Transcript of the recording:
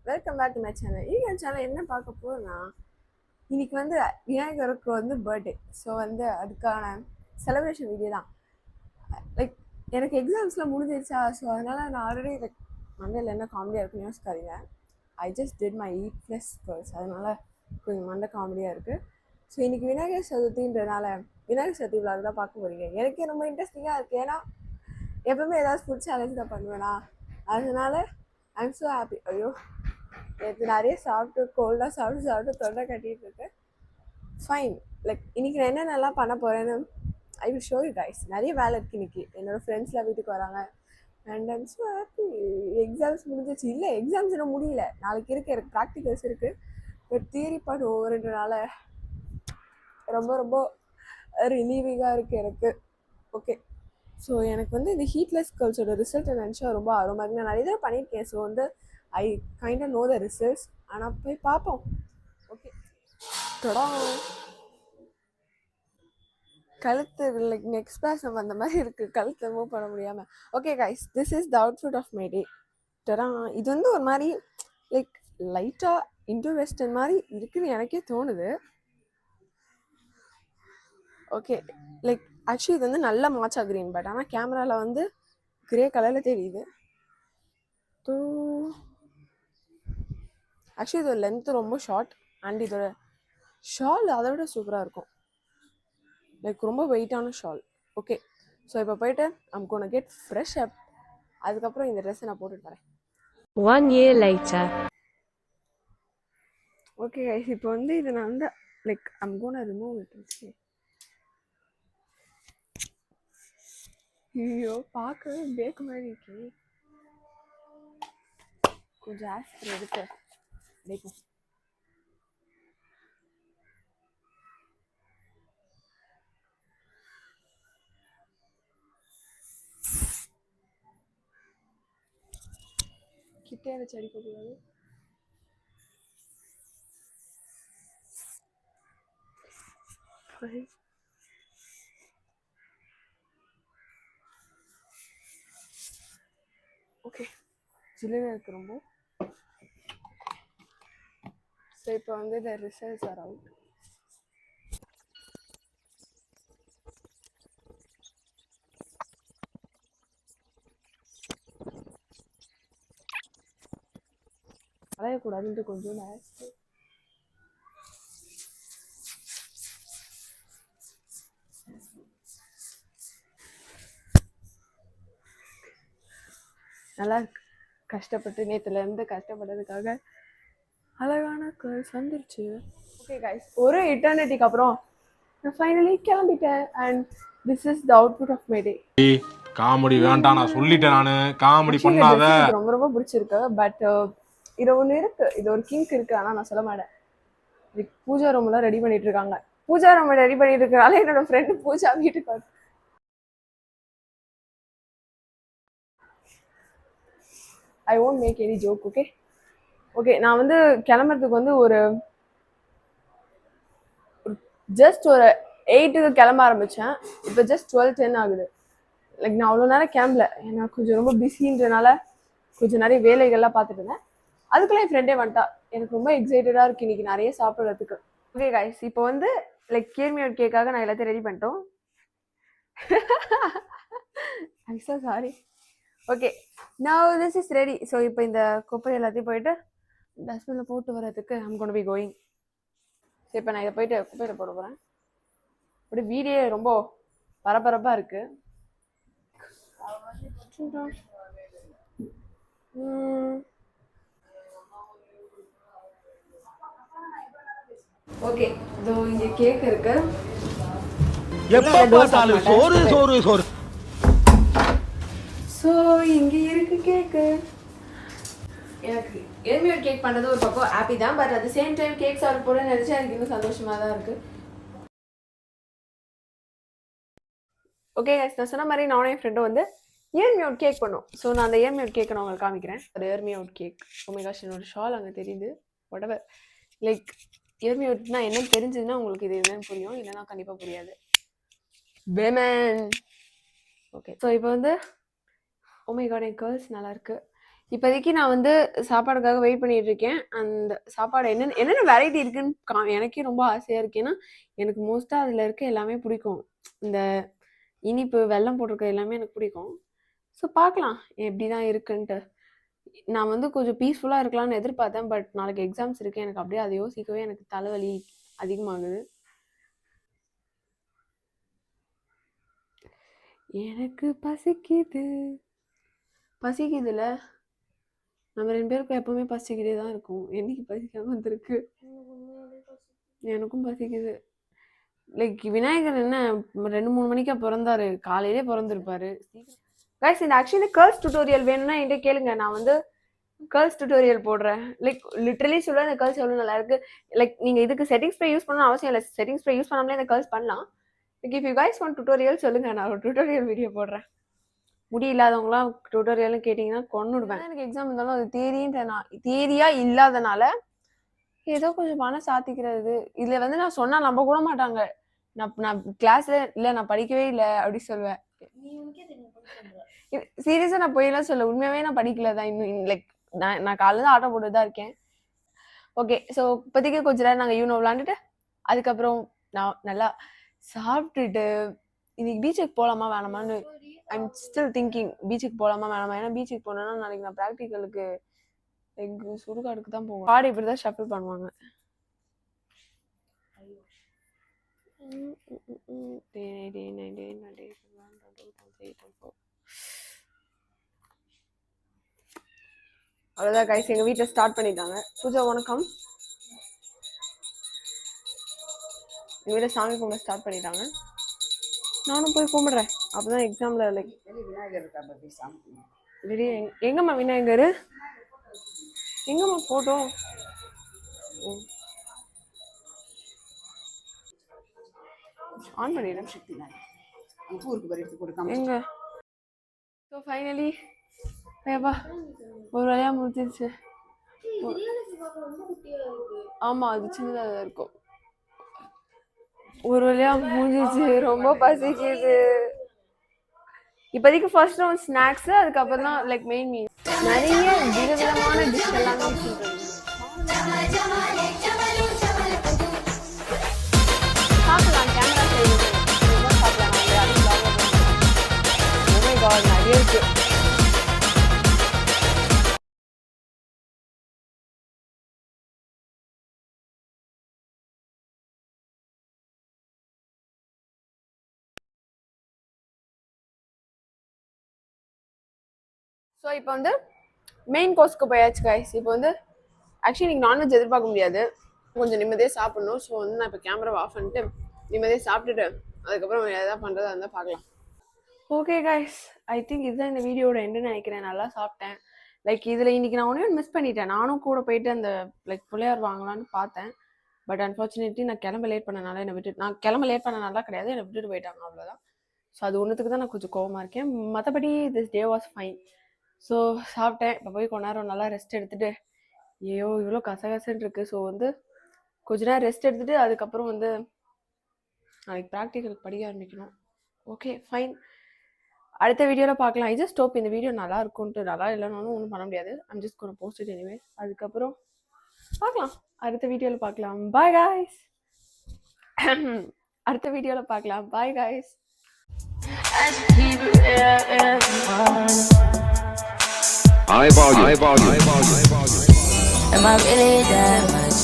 Welcome back to my channel. என் channel என்ன பார்க்க போறேன்னா, இன்னைக்கு வந்து விநாயகருக்கு வந்து பர்த்டே. ஸோ வந்து அதுக்கான செலிப்ரேஷன் வீடியோ தான். லைக் எனக்கு எக்ஸாம்ஸ்லாம் முடிஞ்சிருச்சா, ஸோ அதனால நான் ஆல்ரெடி லைக் மண்டையில் என்ன காமெடியாக இருக்குன்னு யோசிக்காதீங்க. I just did my E++, அதனால கொஞ்சம் மண்டை காமெடியாக இருக்குது. ஸோ இன்னைக்கு விநாயகர் சதுர்த்தின்றனால விநாயகர் சதுர்த்தி விழாக்கு தான் பார்க்க போறீங்க. எனக்கே ரொம்ப இன்ட்ரெஸ்டிங்காக இருக்குது. ஏன்னா எப்பவுமே ஏதாவது ஃபுட் சேலஞ்ச் தான் பண்ணுவேனா, அதனால ஐம் ஸோ ஹாப்பி. ஐயோ, நேற்று நிறைய சாப்பிட்டு கோல்டாக சாப்பிட்டு தொண்டை கட்டிகிட்டு இருக்கு. ஃபைன். லைக் இன்னைக்கு நான் என்னென்னலாம் பண்ண போகிறேன்னு I will show you guys. நிறைய வேலை இருக்குது இன்னைக்கு. என்னோடய ஃப்ரெண்ட்ஸ்லாம் வீட்டுக்கு வராங்க and I'm so happy. Exams முடிஞ்சிச்சு. இல்லை, எக்ஸாம்ஸ் இன்னும் முடியல. நாளைக்கு இருக்குது, எனக்கு ப்ராக்டிகல்ஸ் இருக்குது. பட் தியரி பார்ட் ஓவருன்றனால ரொம்ப ரொம்ப ரிலீவிங்காக இருக்குது எனக்கு. ஓகே, ஸோ எனக்கு வந்து இந்த ஹீட்லெஸ் கேர்ள்ஸோட ரிசல்ட்டை நினச்சா ரொம்ப ஆர்வமாக இருக்குது. நான் நிறைய தடவை பண்ணியிருக்கேன். ஸோ வந்து I kind no the results. ஆனால் போய் பார்ப்போம். ஓகே, தொடா கழுத்து லைக் நெக்ஸ்ட் பேசம் அந்த மாதிரி இருக்குது, கழுத்தை மூவ் பண்ண முடியாமல். Okay guys, this is the outfit of my day. Tada, இது வந்து ஒரு மாதிரி லைக் லைட்டாக இண்டோ வெஸ்டர்ன் மாதிரி இருக்குன்னு எனக்கே தோணுது. ஓகே, லைக் ஆக்சுவலி இது வந்து நல்ல மாச்சா க்ரீன், பட் ஆனால் கேமராவில் வந்து கிரே கலரில் தெரியுது. ஸோ ஆக்சுவலி இதோட லென்த்து ரொம்ப ஷார்ட் அண்ட் இதோட ஷால் அதை விட சூப்பராக இருக்கும். லைக் ரொம்ப வெயிட்டான ஷால். ஓகே, ஸோ இப்போ போயிட்டு I'm gonna get fresh up. அதுக்கப்புறம் இந்த ட்ரெஸ்ஸை நான் போட்டுட்டு வரேன். 1 year later. ஓகே கைஸ், இப்போ வந்து இதை நான் வந்து like I'm gonna remove it. ஐயோ, பார்க்கவே பேக்கு மாதிரி இருக்கு. கொஞ்சம் ஆஸ்பர் எடுத்து அடைக்கும். கிட்டே வச்சு அடிக்கக்கூடாது. ஓகே, ஜில்லுன்னு இருக்கு ரொம்ப. ஸோ இப்போ வந்து த ரிசல்ட்ஸ் ஆர் அவுட். அலையக்கூடாதுன்ட்டு கொஞ்சம் ஆஸ்பர். நல்லா இருக்கு. கஷ்டப்பட்டு நேற்றுலேருந்து கஷ்டப்பட்டதுக்காக அழகான கேர்ள்ஸ் வந்துருச்சு. ஓகே கைஸ், ஒரு இட்டர்னிட்டிக்கு அப்புறம் நான் ஃபைனலி கிளம்பிட்டேன் and this is the output of my day. Comedy வேண்டாம், நான் சொல்லிட்டேன். நானு காமெடி பண்ணாத. ரொம்ப ரொம்ப பிடிச்சிருக்கு. பட் இது ஒன்று இருக்கு, இது ஒரு கிங்க் இருக்கு. ஆனால் நான் சொல்ல மாட்டேன். பூஜா ரூம்லாம் ரெடி பண்ணிட்டு இருக்காங்க. பூஜா ரூம் ரெடி பண்ணிட்டு இருக்கனால என்னோட ஃப்ரெண்டு பூஜா வீட்டுக்கு வந்து ஐ won't make any joke. Okay okay, நான் வந்து கிளம்புறதுக்கு வந்து ஒரு ஜஸ்ட் ஒரு 8க்கு கிளம்ப ஆரம்பித்தேன். இப்போ ஜஸ்ட் 12:10 ஆகுது. லைக் நான் அவ்வளோ நேரம் கிளம்பல, ஏன்னா கொஞ்சம் ரொம்ப பிஸின்றனால கொஞ்சம் நிறைய வேலைகள்லாம் பார்த்துட்டு இருந்தேன். அதுக்குள்ளே என் ஃப்ரெண்டே வந்துட்டா. எனக்கு ரொம்ப எக்ஸைட்டடாக இருக்குது இன்றைக்கி நிறைய சாப்பிட்றதுக்கு. ஓகே கைஸ், இப்போ வந்து லைக் கேர்மியோட் கேக்காக நான் எல்லாத்தையும் ரெடி பண்ணிட்டோம். I'm so sorry. Okay, now this is ready. So இப்போ இந்த குப்பை எல்லாத்தையும் போயிட்டு டஸ்ட்பினில் போட்டு வர்றதுக்கு ஐம் கோனா பி கோயிங். சரி, இப்போ நான் இதை போயிட்டு குப்பையில் போட போகிறேன். அப்படி வீடியோ ரொம்ப பரபரப்பாக இருக்குது. ஓகே, இதோ இங்கே கேக் இருக்கு. சோறு சோறு சோறு. ஸோ இங்கே இருக்கு கேக்கு. எனக்கு எருமையோட கேக் பண்ணுறது ஒரு பக்கம் ஹாப்பி தான், but at the same time cake சாப்பிட போட நினச்சா எனக்கு இன்னும் சந்தோஷமாக தான் இருக்குது. ஓகே கைஸ், நான் சொன்ன மாதிரி நானும் என் ஃப்ரெண்டும் வந்து ஏர்மியோட் கேக் பண்ணும். ஸோ நான் அந்த ஏர்மியோட் கேக்கை நான் உங்களுக்கு காமிக்கிறேன். ஒரு ஏர்மியோட் கேக். ஓமேகாஷ், என்னோட ஷால் அங்கே தெரியுது. whatever. லைக் ஏர்மியோட்னா என்னன்னு தெரிஞ்சதுன்னா உங்களுக்கு இது என்னன்னு புரியும், இல்லைன்னா கண்டிப்பாக புரியாது. பேமன். ஓகே, ஸோ இப்போ வந்து ஓமேகாட் என் கேர்ள்ஸ் நல்லாயிருக்கு. இப்போதைக்கு நான் வந்து சாப்பாடுக்காக வெயிட் பண்ணிட்டு இருக்கேன். அந்த சாப்பாடு என்னென்ன வெரைட்டி இருக்குன்னு எனக்கே ரொம்ப ஆசையா இருக்கு. ஏன்னா எனக்கு மோஸ்டா அதுல இருக்க எல்லாமே பிடிக்கும். இந்த இனிப்பு வெல்லம் போட்டிருக்க எல்லாமே எனக்கு பிடிக்கும். ஸோ பார்க்கலாம் எப்படிதான் இருக்குன்ட்டு. நான் வந்து கொஞ்சம் பீஸ்ஃபுல்லா இருக்கலாம்னு எதிர்பார்த்தேன். பட் நாளைக்கு எக்ஸாம்ஸ் இருக்கு. எனக்கு அப்படியே அதை யோசிக்கவே எனக்கு தலைவலி அதிகமாகுது. எனக்கு பசிக்குதுல. நம்ம 2 பேருக்கும் எப்பவுமே பசிக்கிட்டே தான் இருக்கும். என்னைக்கு பசிக்காம வந்திருக்கு? எனக்கும் பசிக்குது. லைக் விநாயகர் என்ன 2-3 மணிக்கா பிறந்தாரு? காலையிலே பிறந்திருப்பாரு. கைஸ், இந்த ஆக்சுவலி கேர்ள்ஸ் டியூட்டோரியல் வேணும்னா என்கிட்ட கேளுங்க. நான் வந்து கேர்ள்ஸ் டியூட்டோரியல் போடுறேன். லைக் லிட்டரலி சொல்ல இந்த கேர்ள்ஸ் எவ்வளோ நல்லா இருக்கு. லைக் நீங்க இதுக்கு செட்டிங்ஸ் ஸ்ப்ரே யூஸ் பண்ணணும் அவசியம் இல்லை. செட்டிங்ஸ் ஸ்ப்ரே யூஸ் பண்ணாமலே இந்த கேர்ள்ஸ் பண்ணலாம். Like if you guys want tutorial சொல்லுங்க, நான் ஒரு டியூட்டோரியல் வீடியோ போடுறேன். முடி இல்லாதவங்களாம் டியூட்டோரியல்னு கேட்டிங்கன்னா கொன்னுடுவேன். எனக்கு எக்ஸாம் இருந்தாலும் அது தியரியா இல்லாதனால ஏதோ கொஞ்சம் பணம் சாத்திக்கிறது. இதுல வந்து நான் சொன்னா நம்ப கூட மாட்டாங்க. நான் கிளாஸ்ல இல்லை நான் படிக்கவே இல்லை அப்படி சொல்லுவேன். சீரியஸா நான் போயெல்லாம் சொல்ல, உண்மையாவே நான் படிக்கல தான். இன்னும் லைக் நான் காலையில ஆட்டம் போட்டு தான் இருக்கேன். ஓகே, ஸோ இப்போதைக்கு கொஞ்ச நேரம் நாங்கள் யூனோ விளாண்டுட்டு அதுக்கப்புறம் நான் நல்லா சாப்பிட்டுட்டு இன்னைக்கு பீச்சுக்கு போகலாமா வேணாமான்னு ஐம் ஸ்டில் திங்கிங். பீச்சுக்கு போகலாமா வேணாமா? ஏன்னா பீச்சுக்கு போனேன்னா நாளைக்கு நான் ப்ராக்டிக்கலுக்கு எங்கள் சுடுகாடுக்கு தான் போவேன். பாடி இப்படி தான் ஷஃபிள் பண்ணுவாங்க. அவ்வளோதான் கைஸ், எங்கள் வீட்டில் ஸ்டார்ட் பண்ணிட்டாங்க. பூஜா வணக்கம். எங்கள் வீட்டில் சாமி கும்பிட ஸ்டார்ட் பண்ணிட்டாங்க. நானும் போய் கும்பிடுறேன். அப்போதான் எக்ஸாமில் லைக் வெளியே எங்கம்மா விநாயகர்? எங்கம்மா போட்டோ? ஆன் பண்ணிடுறேன். எங்க? ஸோ ஃபைனலி ஏப்பா ஒரு வழியா முடிஞ்சிருச்சு. ஆமா, அது சின்னதாக இருக்கும். ஒரு வழியா முடிஞ்சிச்சு. ரொம்ப பசிக்குது. இப்போதைக்கு ஃபர்ஸ்ட் ரவுண்ட் ஸ்நாக்ஸ், அதுக்கப்புறம் தான் லைக் மெயின் மீல். நிறைய விதவிதமான டிஷ் எல்லாமே சாப்பிடலாம். கேமரா சைடு சாப்பிடலாம். நிறைய இருக்கு. ஸோ இப்போ வந்து மெயின் கோர்ஸ்க்கு போயாச்சு கைஸ். இப்போ வந்து ஆக்சுவலி நீங்கள் நான்வெஜ் எதிர்பார்க்க முடியாது, கொஞ்சம் நிம்மதியாக சாப்பிடணும். ஸோ வந்து நான் இப்போ கேமராவை ஆஃப் பண்ணிட்டு நிம்மதியாக சாப்பிட்டுட்டு அதுக்கப்புறம் எதாவது பண்ணுறதா இருந்தால் பார்க்கலாம். ஓகே கைஸ், ஐ திங்க் இதுதான் இந்த வீடியோட எண்டுன்னு நினைக்கிறேன். நல்லா சாப்பிட்டேன். லைக் இதில் இன்னைக்கு நான் ஒன்றே மிஸ் பண்ணிட்டேன். நானும் கூட போயிட்டு அந்த லைக் பிள்ளையார் வாங்கலான்னு பார்த்தேன். பட் அன்ஃபார்ச்சுனேட்லி நான் கிளம்ப லேட் பண்ணனால நான் கிளம்ப லேட் பண்ணனால கிடையாது, என்னை விட்டுட்டு போயிட்டாங்க, அவ்வளோதான். ஸோ அது ஒன்றுத்துக்கு தான் நான் கொஞ்சம் கோவமாக இருக்கேன். மற்றபடி this day was fine. So சாப்பிட்டேன். இப்போ போய் கொஞ்ச நேரம் நல்லா ரெஸ்ட் எடுத்துகிட்டு, ஐயோ இவ்வளோ கசகசன்னு இருக்குது. ஸோ வந்து கொஞ்ச நேரம் ரெஸ்ட் எடுத்துகிட்டு அதுக்கப்புறம் வந்து நாளைக்கு ப்ராக்டிக்கலுக்கு படிக்க ஆரம்பிக்கணும். ஓகே ஃபைன், அடுத்த வீடியோவில் பார்க்கலாம். ஐ ஜஸ்ட் ஹோப் இந்த வீடியோ நல்லா இருக்கும்ன்ட்டு. நல்லா இல்லைனாலும் ஒன்றும் பண்ண முடியாது. I'm just gonna post it anyways. அதுக்கப்புறம் பார்க்கலாம், அடுத்த வீடியோவில் பார்க்கலாம். Bye guys. அடுத்த வீடியோவில் பார்க்கலாம். Bye guys. High volume. Am I really that much?